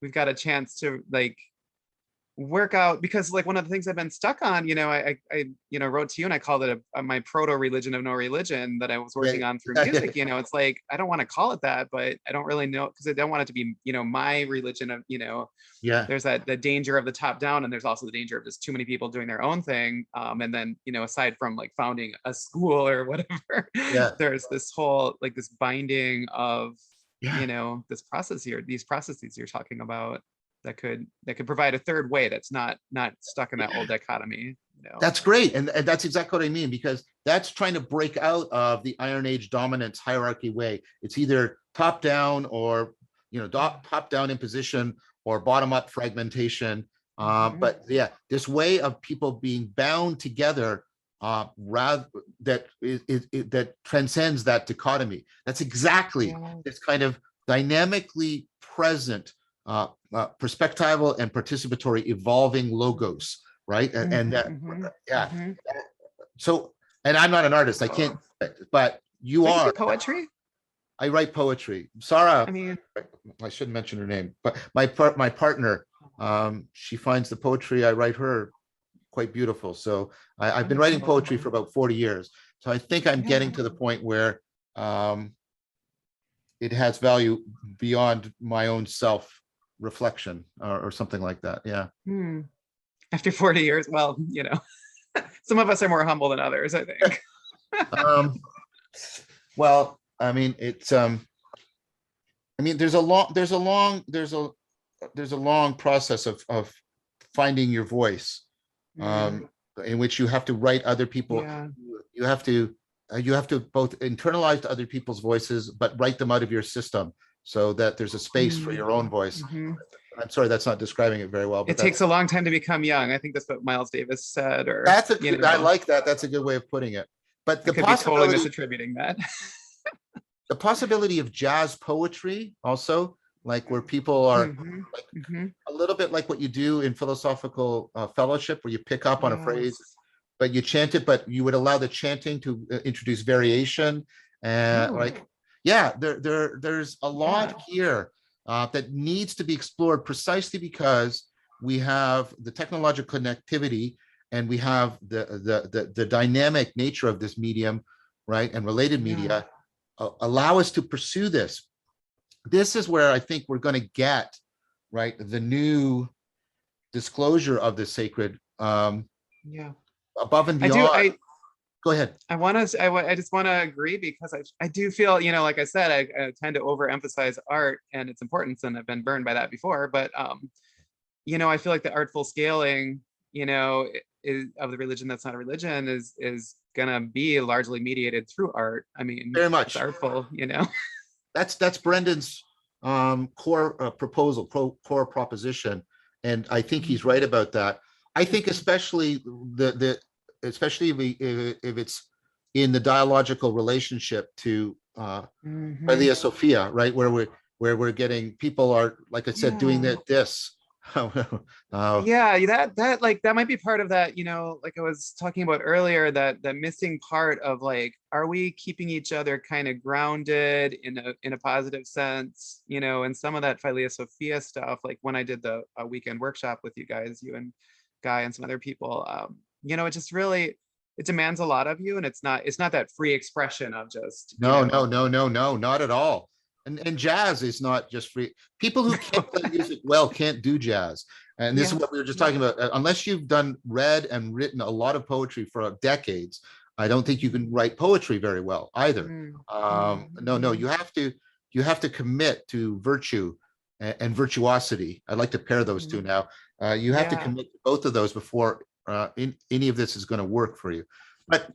we've got a chance to like work out, because like one of the things I've been stuck on, you know, I wrote to you and I called it my proto religion of no religion that I was working on through music. You know, it's like, I don't want to call it that, but I don't really know, because I don't want it to be, you know, my religion of, you know, there's the danger of the top down, and there's also the danger of just too many people doing their own thing. And then, you know, aside from like founding a school or whatever, there's this whole like this binding of, you know, this process here, these processes you're talking about, that could provide a third way that's not stuck in that old dichotomy. You know? That's great, and that's exactly what I mean, because that's trying to break out of the Iron Age dominance hierarchy way. It's either top down or top down imposition or bottom up fragmentation. But yeah, this way of people being bound together rather that transcends that dichotomy. That's exactly this kind of dynamically present perspectival and participatory evolving logos, right? So, and I'm not an artist, I can't, but you Don't you are. do poetry? I write poetry. Sarah, I mean, I shouldn't mention her name, but my partner, she finds the poetry I write her quite beautiful. So I've been writing poetry for about 40 years. So I think I'm getting to the point where it has value beyond my own self reflection or something like that. Yeah. After 40 years, well, some of us are more humble than others, I think. Well, I mean, it's there's a long process of finding your voice, in which you have to write other people. You have to both internalize other people's voices, but write them out of your system so that there's a space for your own voice. I'm sorry, that's not describing it very well. But it takes a long time to become young. I think that's what Miles Davis said. Or I like that. That's a good way of putting it. But the possibility, be totally misattributing that. The possibility of jazz poetry also, like where people are a little bit like what you do in philosophical fellowship, where you pick up on a phrase, but you chant it, but you would allow the chanting to introduce variation. And there's a lot here that needs to be explored precisely because we have the technological connectivity and we have the dynamic nature of this medium, right, and related media allow us to pursue this. This is where I think we're going to get, right, the new disclosure of the sacred above and beyond. Go ahead. I just want to agree because I do feel, like I said, I tend to overemphasize art and its importance, and I've been burned by that before. But I feel like the artful scaling, is of the religion that's not a religion is gonna be largely mediated through art. I mean, very much artful, That's Brendan's core proposition, and I think he's right about that. I think especially if it's in the dialogical relationship to Hagia Sophia, right, where we're getting people are, like I said, doing this. That might be part of that, like I was talking about earlier, that missing part of like, are we keeping each other kind of grounded in a positive sense, and some of that Hagia Sophia stuff, like when I did the weekend workshop with you guys, you and Guy and some other people, it just really, it demands a lot of you, and it's not that free expression of just no, not at all. And jazz is not just free. People who can't play music well can't do jazz. And this is what we were just talking about. Unless you've read and written a lot of poetry for decades, I don't think you can write poetry very well either. No, you have to commit to virtue and virtuosity. I'd like to pair those two now. You have to commit to both of those before any of this is going to work for you. But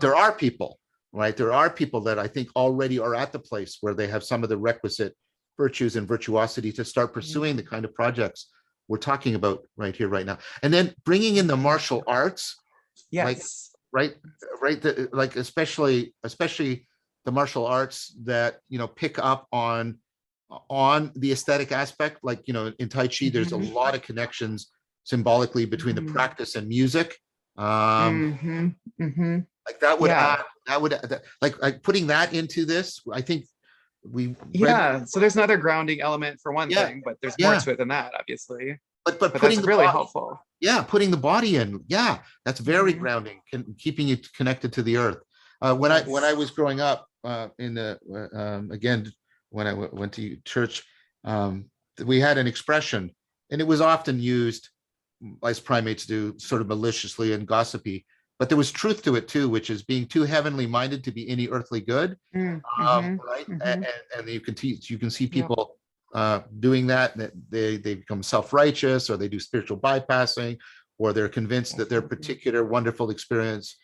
there are people. Right, there are people that I think already are at the place where they have some of the requisite virtues and virtuosity to start pursuing the kind of projects we're talking about right here, right now. And then bringing in the martial arts, like especially the martial arts that pick up on the aesthetic aspect. Like in Tai Chi, there's a lot of connections symbolically between the practice and music. Like that would add, like putting that into this, I think so there's another grounding element for one thing, but there's more to it than that, obviously. But putting that's really helpful. Putting the body in, that's very grounding, keeping you connected to the earth. When I was growing up again, when I went to church, we had an expression, and it was often used as primates do, sort of maliciously and gossipy. But there was truth to it too, which is being too heavenly minded to be any earthly good, right? And you can see people doing that they become self-righteous, or they do spiritual bypassing, or they're convinced that their particular wonderful experience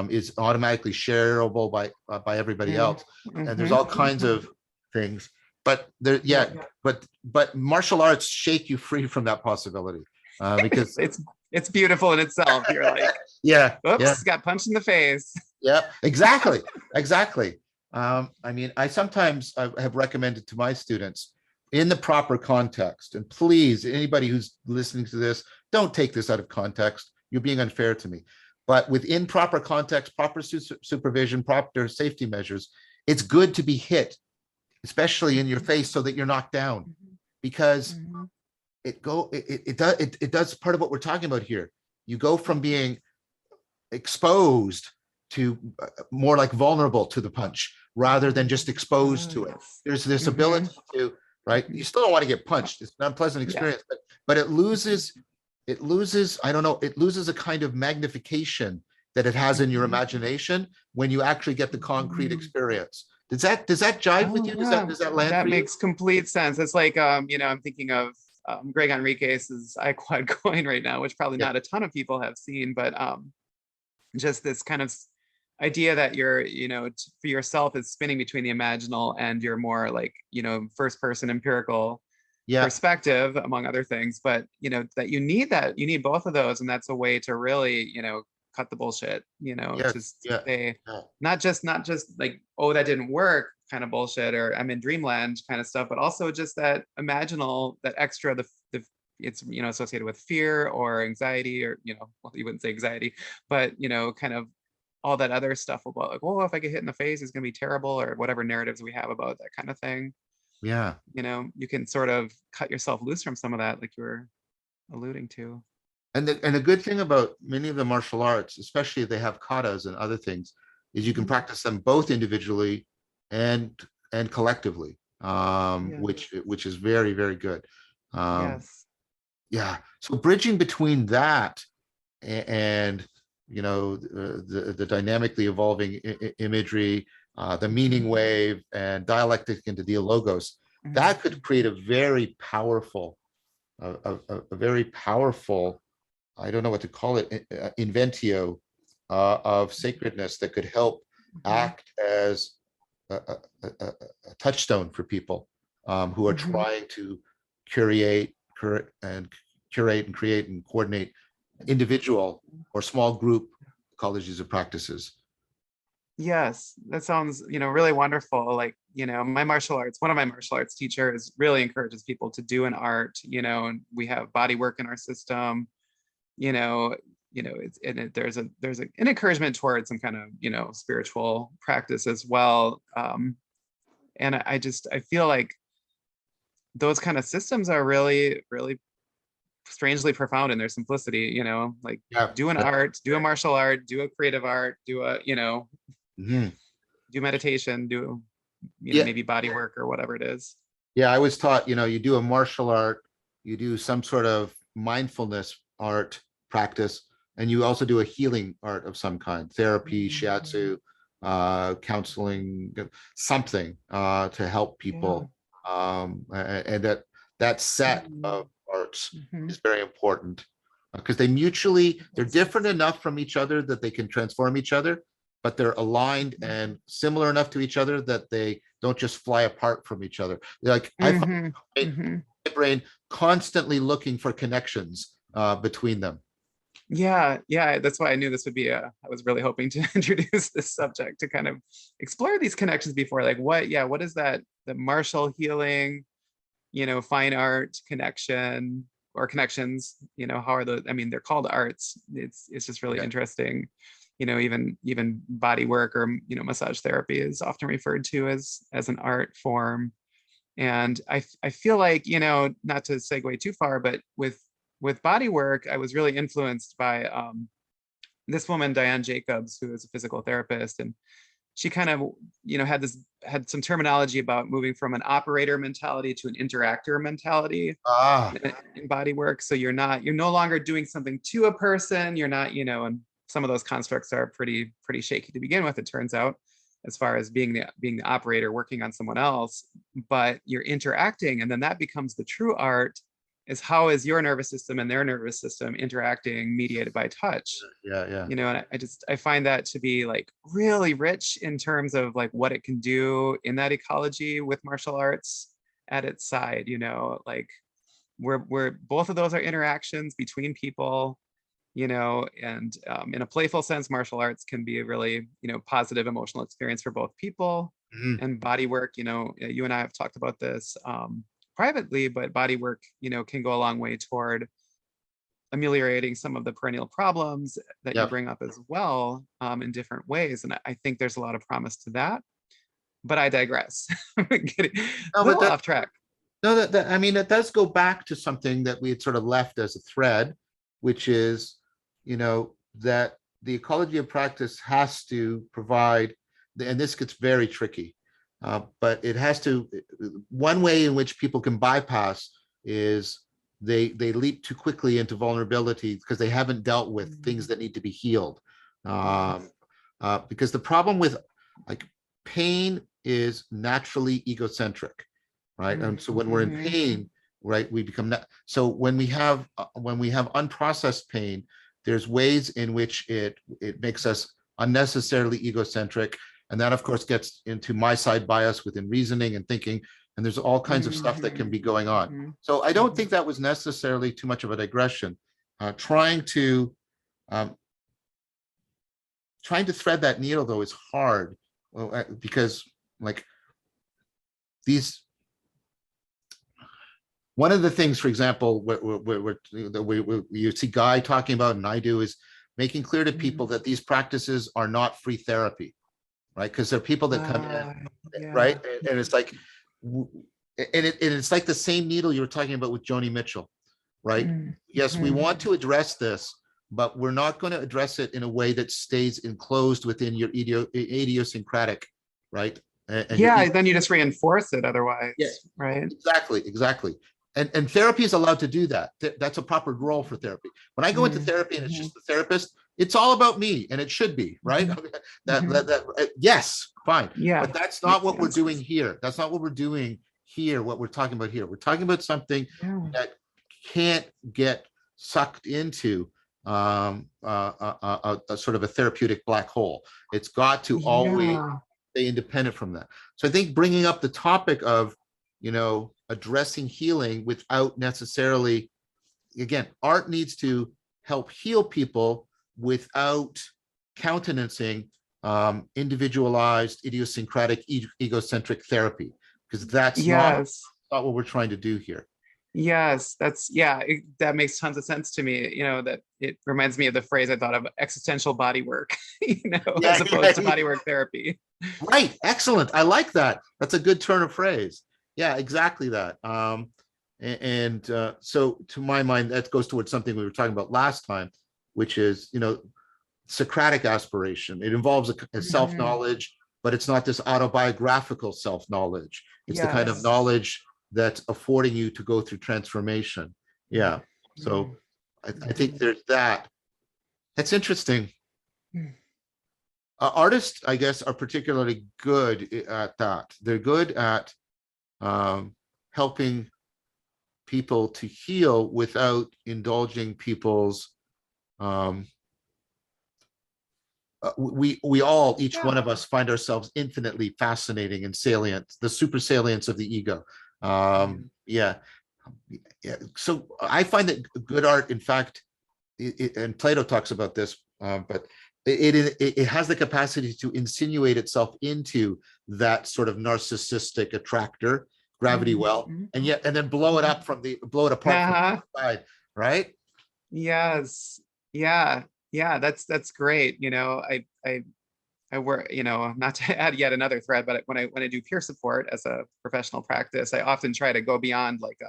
is automatically shareable by everybody else. And there's all kinds of things. but there, yeah, but martial arts shake you free from that possibility, because it's beautiful in itself. You're like, yeah, oops, got punched in the face. yeah, exactly, exactly. I mean, I sometimes have recommended to my students in the proper context, and please, anybody who's listening to this, don't take this out of context. You're being unfair to me. But within proper context, proper supervision, proper safety measures, it's good to be hit, especially in your face, so that you're knocked down, because it does part of what we're talking about here. You go from being exposed to more like vulnerable to the punch rather than just exposed to it. There's this ability to, right? You still don't want to get punched. It's an unpleasant experience, but it loses, I don't know, it loses a kind of magnification that it has in your imagination when you actually get the concrete experience. Does that jive with you? Does that land that for you? Makes complete sense. It's like, you know, I'm thinking of Greg Enriquez's iQuad coin right now, which probably not a ton of people have seen, but just this kind of idea that you're, you know, for yourself is spinning between the imaginal and your more like, you know, first person empirical perspective, among other things. But, you know, that you need both of those. And that's a way to really, you know, cut the bullshit, you know, just say, not just like, oh, that didn't work kind of bullshit, or I'm in dreamland kind of stuff, but also just that imaginal, that extra, the it's, you know, associated with fear or anxiety, or, you know, well, you wouldn't say anxiety, but, you know, kind of all that other stuff about like, oh, if I get hit in the face, it's going to be terrible, or whatever narratives we have about that kind of thing. Yeah. You know, you can sort of cut yourself loose from some of that, like you were alluding to. And the good thing about many of the martial arts, especially if they have katas and other things, is you can practice them both individually and collectively, which is very, very good. Yeah. So bridging between that and you know, the dynamically evolving imagery, the meaning wave, and dialectic into dialogos, that could create a very powerful, very powerful, I don't know what to call it, inventio of sacredness that could help act as a touchstone for people who are trying to curate and create and coordinate individual or small group ecologies of practices. Yes, that sounds, you know, really wonderful. Like, you know, one of my martial arts teachers really encourages people to do an art, you know, and we have body work in our system, you know, there's an encouragement towards some kind of, you know, spiritual practice as well. And I feel like those kind of systems are really, really strangely profound in their simplicity, you know, like do an art, do a martial art, do a creative art, do a, you know, do meditation, do, you know, maybe body work or whatever it is. Yeah, I was taught, you know, you do a martial art, you do some sort of mindfulness art practice, and you also do a healing art of some kind, therapy, shiatsu, counseling, something to help people. And that set of arts is very important because they're different enough from each other that they can transform each other, but they're aligned and similar enough to each other that they don't just fly apart from each other. Like I find my brain constantly looking for connections between them. Yeah, that's why I knew this would be I was really hoping to introduce this subject to kind of explore these connections before, like what is that, the martial healing, you know, fine art connection or connections, you know, how are those, I mean, they're called arts. It's just really interesting. You know, even body work or, you know, massage therapy is often referred to as an art form. And I feel like, you know, not to segue too far, but with body work, I was really influenced by this woman, Diane Jacobs, who is a physical therapist. And she kind of, you know, had some terminology about moving from an operator mentality to an interactor mentality in body work. So you're no longer doing something to a person. You're not, you know, and some of those constructs are pretty shaky to begin with, it turns out, as far as being the operator working on someone else, but you're interacting. And then that becomes the true art, is how is your nervous system and their nervous system interacting, mediated by touch. You know, and I find that to be like really rich in terms of like what it can do in that ecology with martial arts. at its side, you know, like we're both of those are interactions between people, you know, and in a playful sense, martial arts can be a really, you know, positive emotional experience for both people. Mhm. And body work, you know, you and I have talked about this privately, but body work, you know, can go a long way toward ameliorating some of the perennial problems that you Yep. bring up as well, in different ways. And I think there's a lot of promise to that, but I digress. Getting a No, but little that off track. no, that I mean, it does go back to something that we had sort of left as a thread, which is, that the ecology of practice has to provide, and this gets very tricky, but it has to, one way in which people can bypass is they leap too quickly into vulnerability because they haven't dealt with things that need to be healed. Because the problem with like pain is naturally egocentric, right? And so when we're in pain, right, we become that. So when we have unprocessed pain, there's ways in which it makes us unnecessarily egocentric, and that of course gets into my side bias within reasoning and thinking, and there's all kinds of stuff that can be going on. So I don't think that was necessarily too much of a digression. Trying to thread that needle though is hard, because like these, one of the things, for example, you see Guy talking about, and I do, is making clear to people that these practices are not free therapy, right? Because there are people that come in, right? And it's like, and it's like the same needle you were talking about with Joni Mitchell, right? Yes, we want to address this, but we're not going to address it in a way that stays enclosed within your idiosyncratic, right? Yeah, then you just reinforce it otherwise, yes, right? Exactly. And therapy is allowed to do that. That's a proper role for therapy. When I go into therapy and it's just the therapist, it's all about me, and it should be, right? Yes, fine. Yeah, but that's not what we're doing here. That's not what we're doing here. What we're talking about here, we're talking about something that can't get sucked into a sort of a therapeutic black hole. It's got to always stay independent from that. So I think bringing up the topic of, addressing healing without necessarily, again, art needs to help heal people without countenancing individualized, idiosyncratic, egocentric therapy, because that's not what we're trying to do here. Yes, that makes tons of sense to me. You know, that it reminds me of the phrase I thought of, existential body work, as opposed to body work therapy. Right. Excellent. I like that. That's a good turn of phrase. Yeah, exactly that. So to my mind, that goes towards something we were talking about last time, which is, Socratic aspiration. It involves a self-knowledge, but it's not this autobiographical self-knowledge. It's the kind of knowledge that's affording you to go through transformation. Yeah. So I think there's that. That's interesting. Artists, I guess, are particularly good at that. They're good at helping people to heal without indulging people's we all, each one of us, find ourselves infinitely fascinating and salient, the super salience of the ego. Yeah. So I find that good art, in fact, and Plato talks about this, but it has the capacity to insinuate itself into that sort of narcissistic attractor, gravity well, and then blow it apart from the side, right? Yes. Yeah, that's great. I work, not to add yet another thread, but when I do peer support as a professional practice, I often try to go beyond like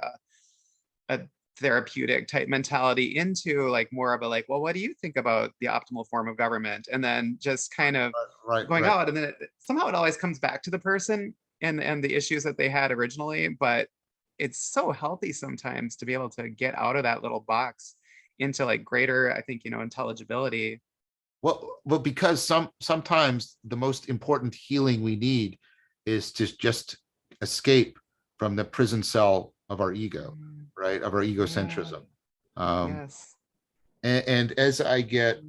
a therapeutic type mentality into like more of a like, well, what do you think about the optimal form of government? And then just kind of going out, and then somehow it always comes back to the person and the issues that they had originally. But it's so healthy sometimes to be able to get out of that little box into like greater, I think, intelligibility. Well, because sometimes the most important healing we need is to just escape from the prison cell of our ego, right? Of our egocentrism. Yes. And as I get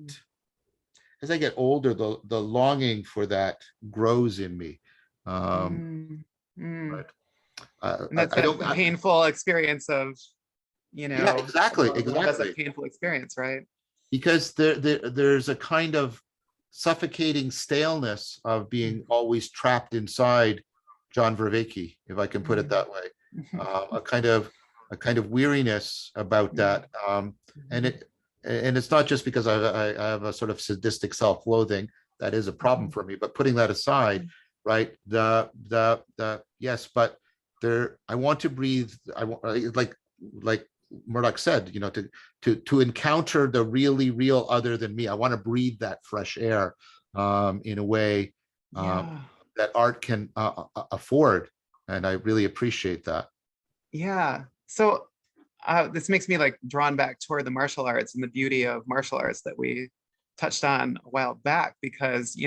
older, the longing for that grows in me. Right. And that's I don't. the painful experience of, Yeah, exactly, love as a exactly. painful experience, right? Because there's a kind of suffocating staleness of being always trapped inside John Vervaeke, if I can put it that way. A kind of weariness about that, and it's not just because I have a sort of sadistic self-loathing that is a problem for me. But putting that aside, right? The yes, but there, I want to breathe. I want, like Murdoch said, to encounter the really real other than me. I want to breathe that fresh air in a way that art can afford, and I really appreciate that. Yeah. So this makes me like drawn back toward the martial arts and the beauty of martial arts that we touched on a while back, because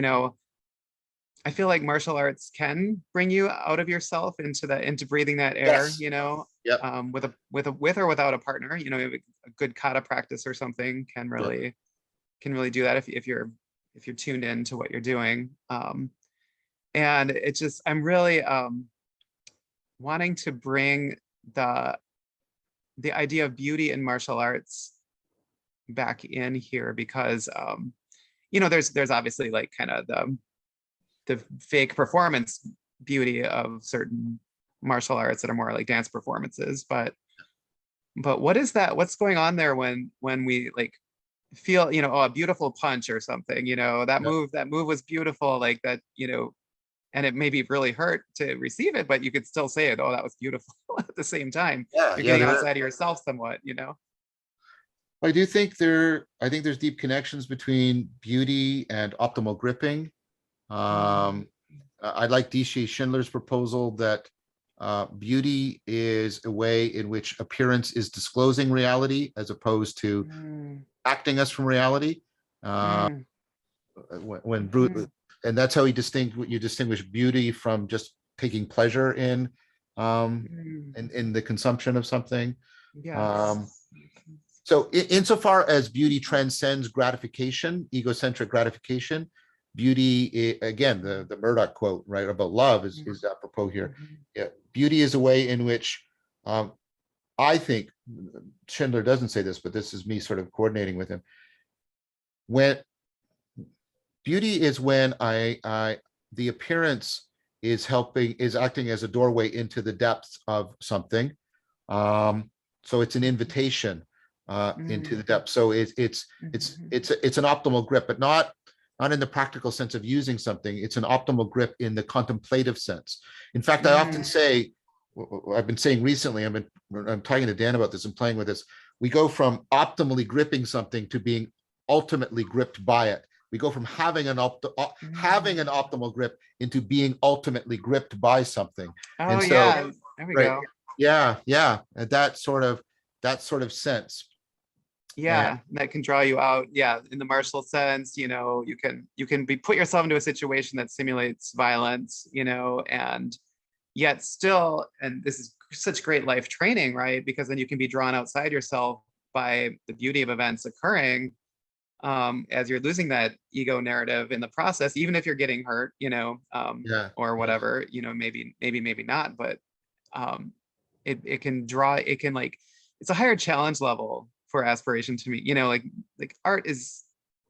I feel like martial arts can bring you out of yourself into breathing that air, Yes. Yep. with or without a partner. A good kata practice or something can really do that if you're tuned in to what you're doing. And it's just, I'm really wanting to bring the idea of beauty in martial arts back in here, because there's obviously like kind of the fake performance beauty of certain martial arts that are more like dance performances, but what's going on there when we like feel a beautiful punch or something, that move was beautiful, like that, and it maybe really hurt to receive it, but you could still say it, oh, that was beautiful. At the same time, you're getting outside of yourself somewhat. I think there's deep connections between beauty and optimal gripping. I like D.C. Schindler's proposal that beauty is a way in which appearance is disclosing reality as opposed to acting us from reality. And that's how you distinguish beauty from just taking pleasure in the consumption of something. So insofar as beauty transcends gratification, egocentric gratification, beauty, again, the Murdoch quote, right, about love is apropos here. Yeah, beauty is a way in which I think Schindler doesn't say this, but this is me sort of coordinating with him. When beauty is when the appearance is acting as a doorway into the depths of something. So it's an invitation into the depth. So it's an optimal grip, but not in the practical sense of using something. It's an optimal grip in the contemplative sense. In fact, I often say, I've been saying recently, I'm talking to Dan about this and playing with this. We go from optimally gripping something to being ultimately gripped by it. We go from having an optimal grip into being ultimately gripped by something. Oh, and so, yeah, there we go. Yeah, and that sort of sense. Yeah, that can draw you out. Yeah, in the martial sense, you can put yourself into a situation that simulates violence, and yet still, and this is such great life training, right? Because then you can be drawn outside yourself by the beauty of events occurring, as you're losing that ego narrative in the process, even if you're getting hurt, or whatever, maybe not, but it can like, it's a higher challenge level for aspiration to me, like art is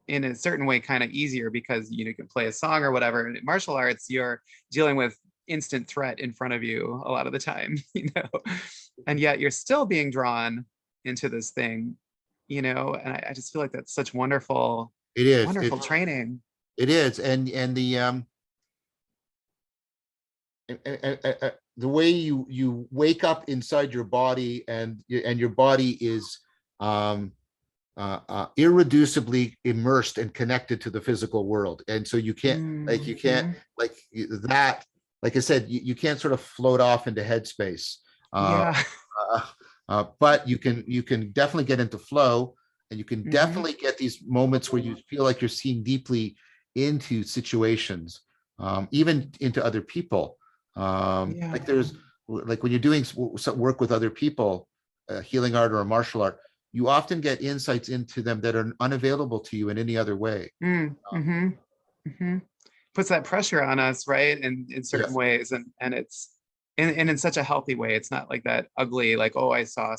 in a certain way kind of easier because you can play a song or whatever. And in martial arts, you're dealing with instant threat in front of you a lot of the time, and yet you're still being drawn into this thing, and I just feel like that's such wonderful training. It is. And the way you wake up inside your body, and your body is irreducibly immersed and connected to the physical world, and so you can't like I said, you can't sort of float off into headspace. But you can definitely get into flow, and you can definitely get these moments where you feel like you're seeing deeply into situations, even into other people. Like when you're doing some work with other people, healing art or a martial art, you often get insights into them that are unavailable to you in any other way. Puts that pressure on us, right? In certain ways, and it's and in such a healthy way. It's not like that ugly, like, oh, I saw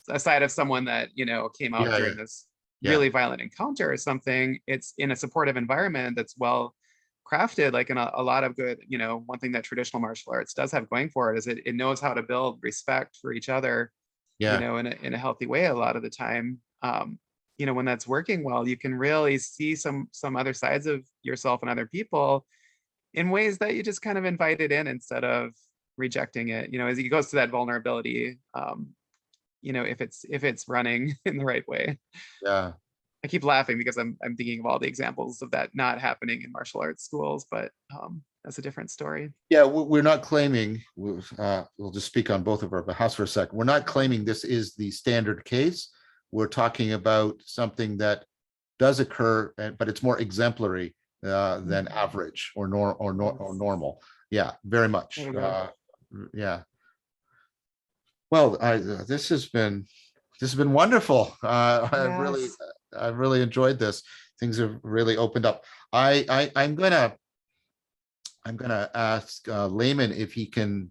a side of someone that, came out Yeah, yeah, during this yeah, really violent encounter or something. It's in a supportive environment that's well crafted, like in a lot of good, one thing that traditional martial arts does have going for it is it knows how to build respect for each other, yeah, in a healthy way a lot of the time. When that's working well, you can really see some other sides of yourself and other people in ways that you just kind of invited in instead of rejecting it, as it goes to that vulnerability, if it's running in the right way. yeah. I keep laughing because I'm thinking of all the examples of that not happening in martial arts schools, but that's a different story. Yeah, we're not claiming, we'll just speak on both of our behalves for a second. We're not claiming this is the standard case. We're talking about something that does occur, but it's more exemplary than average or normal. Yeah, very much. Yeah. Well, this has been wonderful. I've really enjoyed this. Things have really opened up. I'm gonna ask Layman if he can,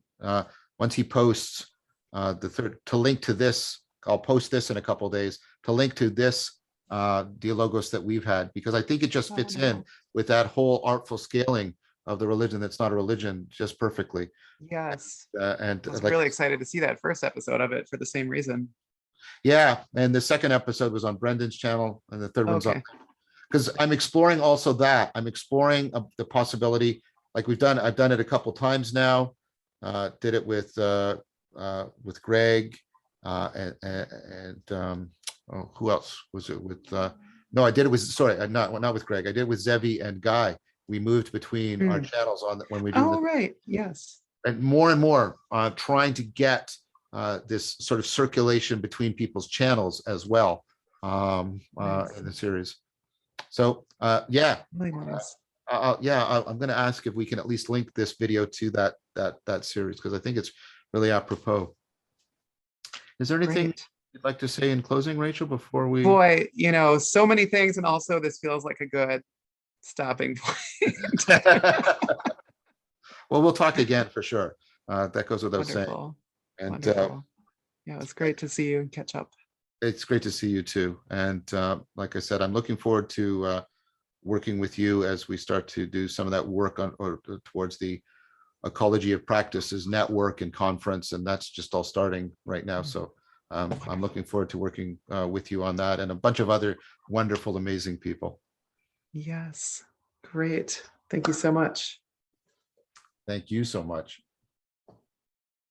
once he posts the third, to link to this. I'll post this in a couple of days to link to this dialogos that we've had, because I think it just fits in with that whole artful scaling of the religion that's not a religion just perfectly. Yes. And I was like, really excited to see that first episode of it for the same reason. yeah, and the second episode was on Brendan's channel, and the third one's on, Okay. because I'm exploring also that. I'm exploring the possibility, like I've done it a couple times now. Did it with Greg, and oh, who else was it with? No, I did it with, sorry, not with Greg. I did it with Zevi and Guy. We moved between our channels on when we do Oh, right. Yes. and more trying to get this sort of circulation between people's channels as well, Nice. in the series. So yeah, Really nice. I'm going to ask if we can at least link this video to that series, because I think it's really apropos. Is there anything Great. you'd like to say in closing, Rachel, before we? Boy, so many things, and also this feels like a good stopping point. Well, we'll talk again for sure. That goes without saying. Wonderful. And Wonderful. Yeah, it's great to see you and catch up. it's great to see you too. And like I said, I'm looking forward to working with you as we start to do some of that work on or towards the Ecology of Practices network and conference, and that's just all starting right now. So I'm looking forward to working with you on that and a bunch of other wonderful, amazing people. Yes. Great. Thank you so much. Thank you so much.